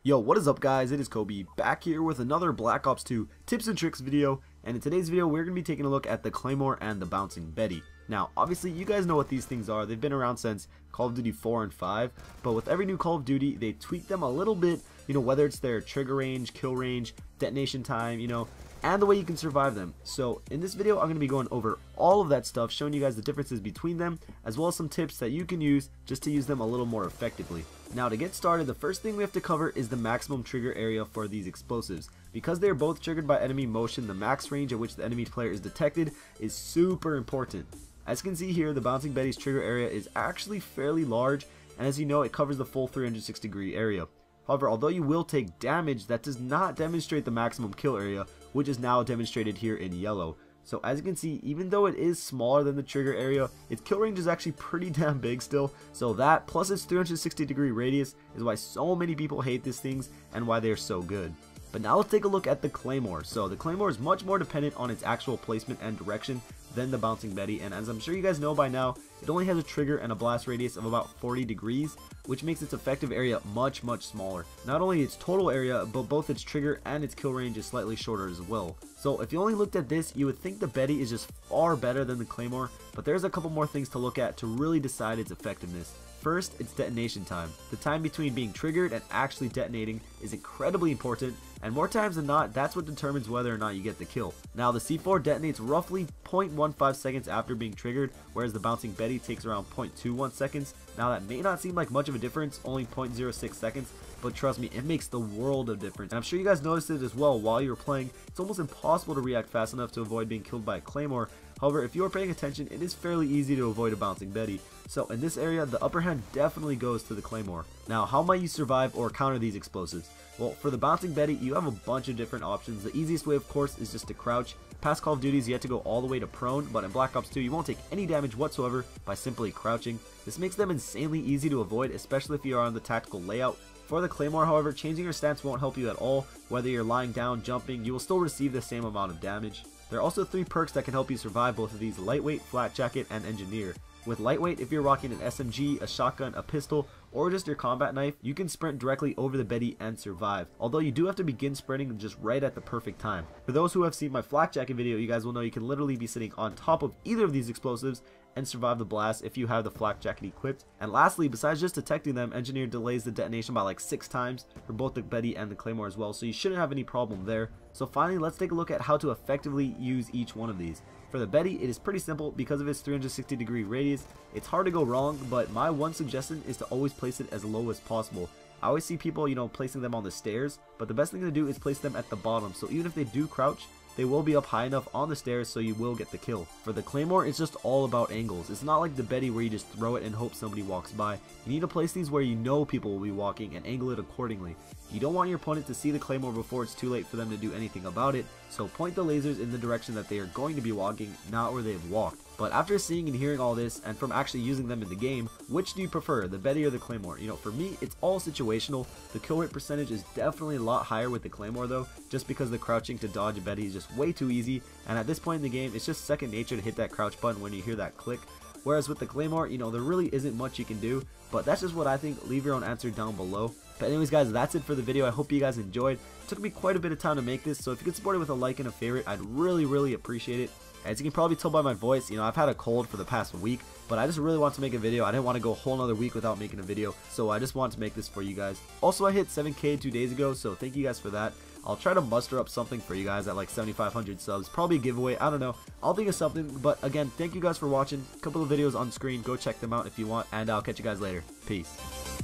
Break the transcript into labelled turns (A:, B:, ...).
A: Yo, what is up guys, it is Kobe, back here with another Black Ops 2 tips and tricks video, and in today's video we're going to be taking a look at the Claymore and the Bouncing Betty. Now, obviously you guys know what these things are, they've been around since Call of Duty 4 and 5, but with every new Call of Duty they tweak them a little bit, whether it's their trigger range, kill range, detonation time, and the way you can survive them. So in this video I'm going to be going over all of that stuff, showing you guys the differences between them, as well as some tips that you can use just to use them a little more effectively. Now to get started, the first thing we have to cover is the maximum trigger area for these explosives. Because they are both triggered by enemy motion, the max range at which the enemy player is detected is super important. As you can see here, the Bouncing Betty's trigger area is actually fairly large, and as you know, it covers the full 360-degree area. However, although you will take damage, that does not demonstrate the maximum kill area, which is now demonstrated here in yellow. So as you can see, even though it is smaller than the trigger area, its kill range is actually pretty damn big still. So that, plus its 360-degree radius, is why so many people hate these things and why they are so good. But now let's take a look at the Claymore. So the Claymore is much more dependent on its actual placement and direction than the Bouncing Betty, and as I'm sure you guys know by now, it only has a trigger and a blast radius of about 40 degrees, which makes its effective area much smaller. Not only its total area, but both its trigger and its kill range is slightly shorter as well. So if you only looked at this, you would think the Betty is just far better than the Claymore, but there's a couple more things to look at to really decide its effectiveness. First, it's detonation time. The time between being triggered and actually detonating is incredibly important, and more times than not, that's what determines whether or not you get the kill. Now, the C4 detonates roughly 0.15 seconds after being triggered, whereas the Bouncing Betty takes around 0.21 seconds. Now, that may not seem like much of a difference, only 0.06 seconds, but trust me, it makes the world of difference. And I'm sure you guys noticed it as well while you were playing. It's almost impossible to react fast enough to avoid being killed by a Claymore. However, if you are paying attention, it is fairly easy to avoid a Bouncing Betty. So in this area, the upper hand definitely goes to the Claymore. Now, how might you survive or counter these explosives? Well, for the Bouncing Betty, you have a bunch of different options. The easiest way, of course, is just to crouch. Past Call of Duties, you have to go all the way to prone, but in Black Ops 2, you won't take any damage whatsoever by simply crouching. This makes them insanely easy to avoid, especially if you are on the tactical layout. For the Claymore, however, changing your stance won't help you at all. Whether you're lying down, jumping, you will still receive the same amount of damage. There are also 3 perks that can help you survive both of these: Lightweight, Flat Jacket, and Engineer. With Lightweight, if you're rocking an SMG, a shotgun, a pistol, or just your combat knife, you can sprint directly over the Betty and survive, although you do have to begin sprinting just right at the perfect time. For those who have seen my Flak Jacket video, you guys will know you can literally be sitting on top of either of these explosives and survive the blast if you have the Flak Jacket equipped. And lastly, besides just detecting them, Engineer delays the detonation by like 6 times for both the Betty and the Claymore as well, so you shouldn't have any problem there. So finally, let's take a look at how to effectively use each one of these. For the Betty, it is pretty simple because of its 360-degree radius. It's hard to go wrong, but my one suggestion is to always place it as low as possible. I always see people, placing them on the stairs, but the best thing to do is place them at the bottom, so even if they do crouch, they will be up high enough on the stairs so you will get the kill. For the Claymore, it's just all about angles. It's not like the Betty where you just throw it and hope somebody walks by. You need to place these where you know people will be walking and angle it accordingly. You don't want your opponent to see the Claymore before it's too late for them to do anything about it, so point the lasers in the direction that they are going to be walking, not where they have walked. But after seeing and hearing all this, and from actually using them in the game, which do you prefer, the Betty or the Claymore? For me, it's all situational. The kill rate percentage is definitely a lot higher with the Claymore though, just because the crouching to dodge a Betty is just way too easy, and at this point in the game, it's just second nature to hit that crouch button when you hear that click. Whereas with the Claymore, there really isn't much you can do, but that's just what I think. Leave your own answer down below. But anyways guys, that's it for the video. I hope you guys enjoyed. It took me quite a bit of time to make this, so if you could support it with a like and a favorite, I'd really appreciate it. As you can probably tell by my voice, I've had a cold for the past week, but I just really want to make a video. I didn't want to go a whole nother week without making a video, so I just wanted to make this for you guys. Also, I hit 7K 2 days ago, so thank you guys for that. I'll try to muster up something for you guys at like 7,500 subs, probably a giveaway, I don't know. I'll think of something, but again, thank you guys for watching. A couple of videos on screen, go check them out if you want, and I'll catch you guys later. Peace.